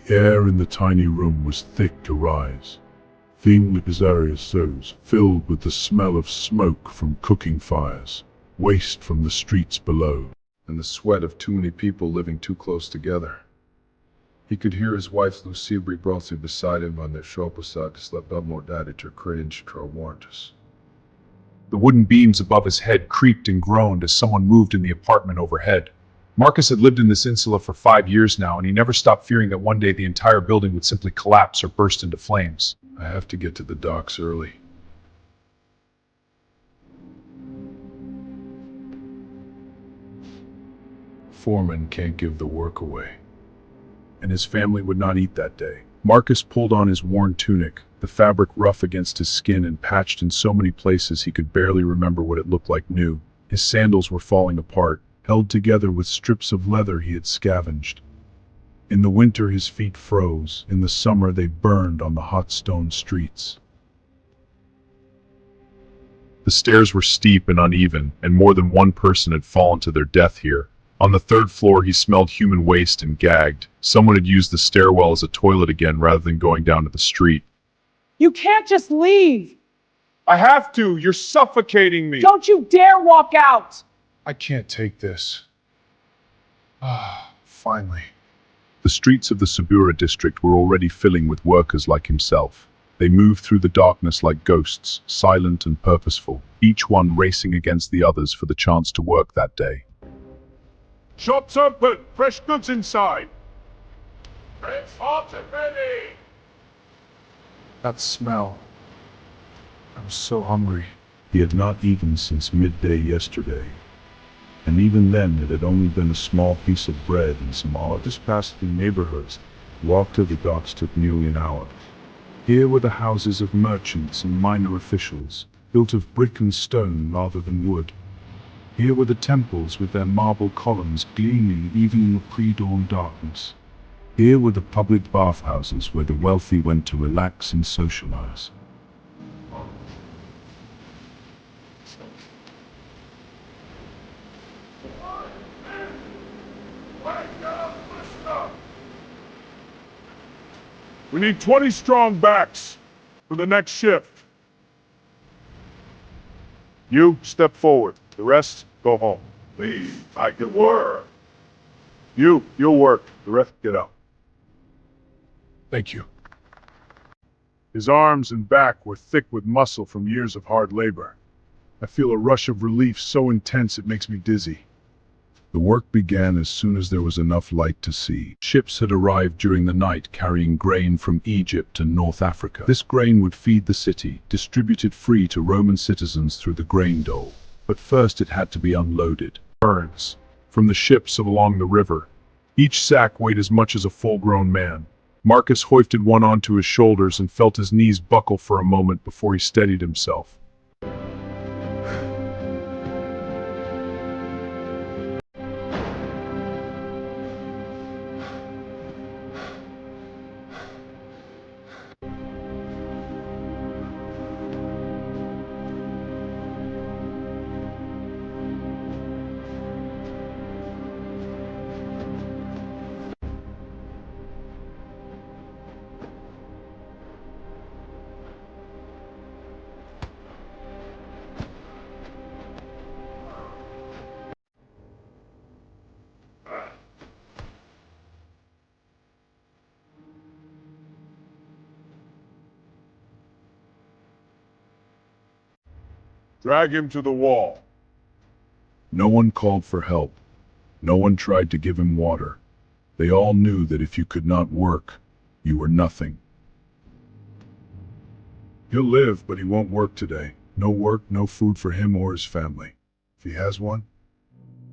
The air in the tiny room was thick to rise, thin as aerosols, filled with the smell of smoke from cooking fires, waste from the streets below, and the sweat of too many people living too close together. He could hear his wife Lucia Bribrosi beside him on their shopasad to slap up more daddy to cringe to warranties. The wooden beams above his head creaked and groaned as someone moved in the apartment overhead. Marcus had lived in this insula for 5 years now, and he never stopped fearing that one day the entire building would simply collapse or burst into flames. I have to get to the docks early. Foreman can't give the work away. And his family would not eat that day. Marcus pulled on his worn tunic, the fabric rough against his skin and patched in so many places he could barely remember what it looked like new. His sandals were falling apart, held together with strips of leather he had scavenged. In the winter his feet froze, in the summer they burned on the hot stone streets. The stairs were steep and uneven, and more than one person had fallen to their death here. On the 3rd floor he smelled human waste and gagged. Someone had used the stairwell as a toilet again rather than going down to the street. You can't just leave! I have to! You're suffocating me! Don't you dare walk out! I can't take this. Finally. The streets of the Subura district were already filling with workers like himself. They moved through the darkness like ghosts, silent and purposeful, each one racing against the others for the chance to work that day. Shops open! Fresh goods inside! It's hot and ready! That smell. I'm so hungry. He had not eaten since midday yesterday. And even then it had only been a small piece of bread and some olives. Just past the neighborhoods. Walk to the docks took nearly an hour. Here were the houses of merchants and minor officials, built of brick and stone rather than wood. Here were the temples with their marble columns gleaming even in the pre-dawn darkness. Here were the public bathhouses where the wealthy went to relax and socialize. We need 20 strong backs for the next shift. You step forward. The rest, go home. Please, I can work. You'll work. The rest, get out. Thank you. His arms and back were thick with muscle from years of hard labor. I feel a rush of relief so intense it makes me dizzy. The work began as soon as there was enough light to see. Ships had arrived during the night carrying grain from Egypt and North Africa. This grain would feed the city, distributed free to Roman citizens through the grain dole. But first it had to be unloaded. Burns from the ships along the river. Each sack weighed as much as a full-grown man. Marcus hoisted one onto his shoulders and felt his knees buckle for a moment before he steadied himself. Drag him to the wall. No one called for help. No one tried to give him water. They all knew that if you could not work, you were nothing. He'll live, but he won't work today. No work, no food for him or his family. If he has one,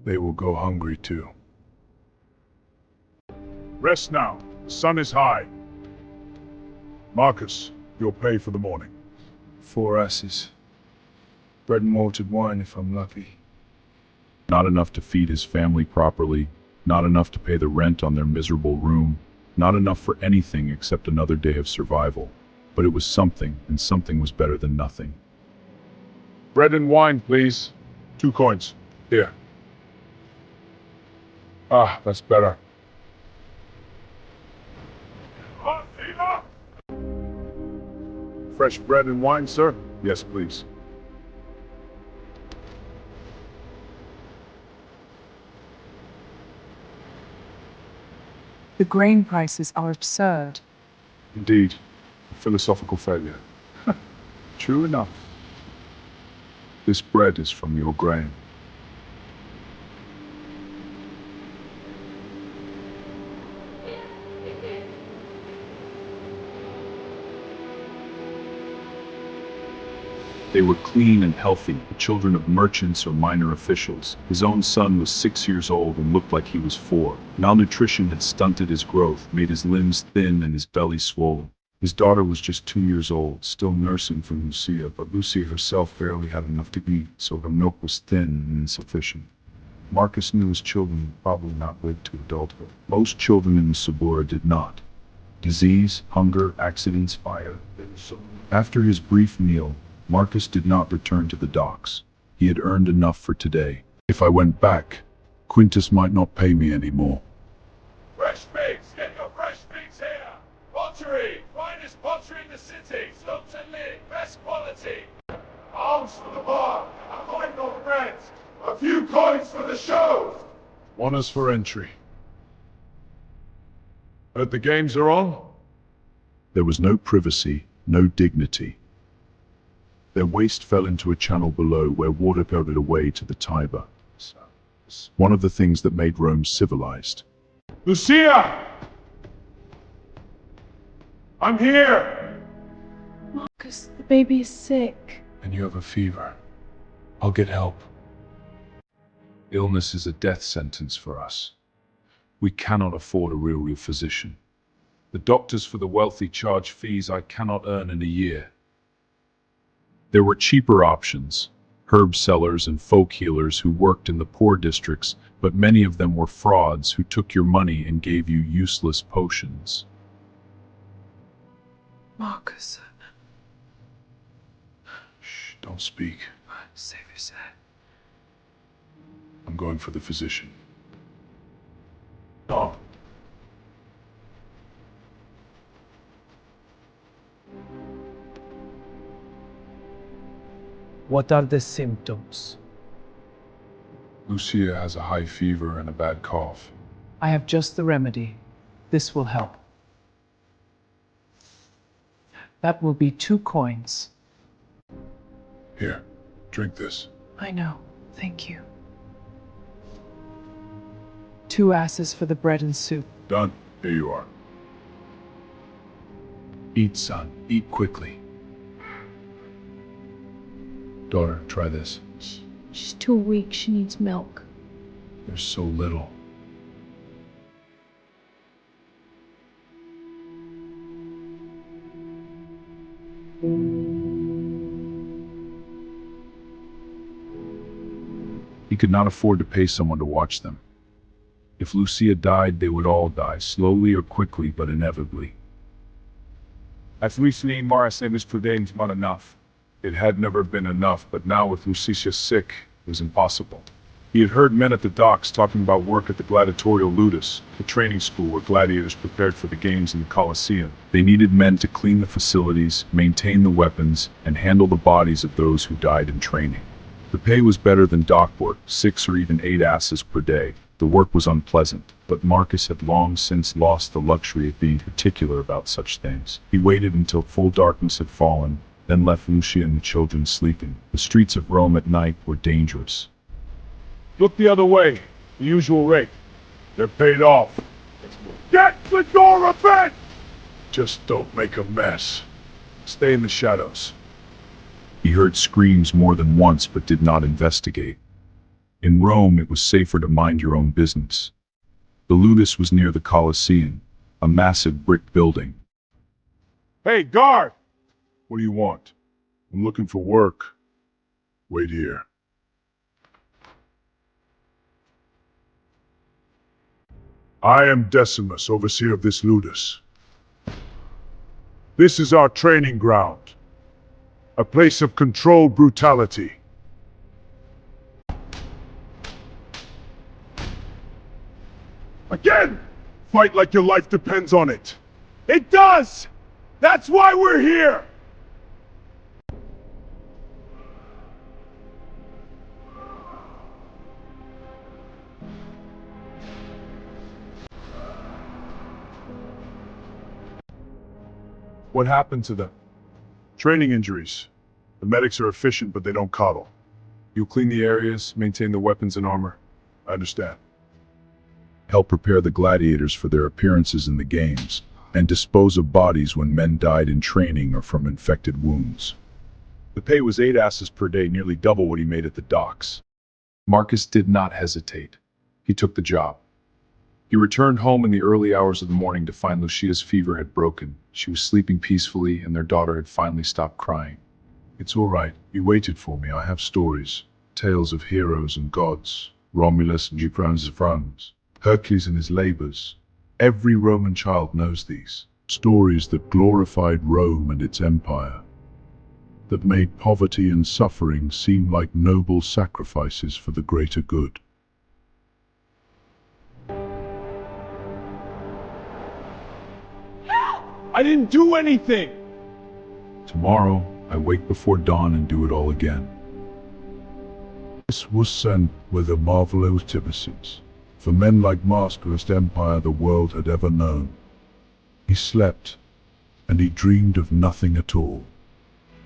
they will go hungry too. Rest now. The sun is high. Marcus, you'll pay for the morning. 4 asses. Bread and malted wine if I'm lucky. Not enough to feed his family properly, not enough to pay the rent on their miserable room, not enough for anything except another day of survival. But it was something, and something was better than nothing. Bread and wine, please. 2 coins. Here. Ah, that's better. Fresh bread and wine, sir? Yes, please. The grain prices are absurd. Indeed. A philosophical failure. True enough. This bread is from your grain. They were clean and healthy, the children of merchants or minor officials. His own son was 6 years old and looked like he was 4. Malnutrition had stunted his growth, made his limbs thin and his belly swollen. His daughter was just 2 years old, still nursing from Lucia, but Lucia herself barely had enough to eat, so her milk was thin and insufficient. Marcus knew his children would probably not live to adulthood. Most children in the Suburra did not. Disease, hunger, accidents, fire. After his brief meal, Marcus did not return to the docks. He had earned enough for today. If I went back, Quintus might not pay me anymore. Fresh pigs! Get your fresh pigs here! Poultry! Finest poultry in the city! Smoked and lit! Best quality! Arms for the bar! A coin of bread! A few coins for the show! Honors for entry. Heard the games are on? There was no privacy, no dignity. Their waste fell into a channel below where water pelted away to the Tiber. One of the things that made Rome civilized. Lucia! I'm here! Marcus, the baby is sick. And you have a fever. I'll get help. Illness is a death sentence for us. We cannot afford a real physician. The doctors for the wealthy charge fees I cannot earn in a year. There were cheaper options, herb sellers and folk healers who worked in the poor districts, but many of them were frauds who took your money and gave you useless potions. Marcus, Shh, don't speak. save yourself. I'm going for the physician. No. What are the symptoms? Lucia has a high fever and a bad cough. I have just the remedy. This will help. That will be 2 coins. Here, drink this. I know. Thank you. 2 asses for the bread and soup. Done. Here you are. Eat, son. Eat quickly. Daughter, try this. She's too weak. She needs milk. There's so little. He could not afford to pay someone to watch them. If Lucia died, they would all die, slowly or quickly, but inevitably. As recently Morris and his prudence not enough. It had never been enough, but now with Lucicia sick, it was impossible. He had heard men at the docks talking about work at the gladiatorial ludus, the training school where gladiators prepared for the games in the Colosseum. They needed men to clean the facilities, maintain the weapons, and handle the bodies of those who died in training. The pay was better than dock work, 6 or even 8 asses per day. The work was unpleasant, but Marcus had long since lost the luxury of being particular about such things. He waited until full darkness had fallen, then left Lucia and the children sleeping. The streets of Rome at night were dangerous. Look the other way. The usual rate. They're paid off. Get the door open! Just don't make a mess. Stay in the shadows. He heard screams more than once but did not investigate. In Rome, it was safer to mind your own business. The ludus was near the Colosseum, a massive brick building. Hey, guard! What do you want? I'm looking for work. Wait here. I am Decimus, overseer of this ludus. This is our training ground. A place of controlled brutality. Again! Fight like your life depends on it. It does! That's why we're here! What happened to them? Training injuries. The medics are efficient, but they don't coddle. You clean the areas, maintain the weapons and armor. I understand. Help prepare the gladiators for their appearances in the games, and dispose of bodies when men died in training or from infected wounds. The pay was 8 asses per day, nearly double what he made at the docks. Marcus did not hesitate. He took the job. He returned home in the early hours of the morning to find Lucia's fever had broken. She was sleeping peacefully, and their daughter had finally stopped crying. It's all right. You waited for me. I have stories. Tales of heroes and gods. Romulus and Jupra's friends. Hercules and his labors. Every Roman child knows these. Stories that glorified Rome and its empire. That made poverty and suffering seem like noble sacrifices for the greater good. I didn't do anything! Tomorrow, I wake before dawn and do it all again. This was sent with a marvelous typices, for men like Marcus empire the world had ever known. He slept, and he dreamed of nothing at all.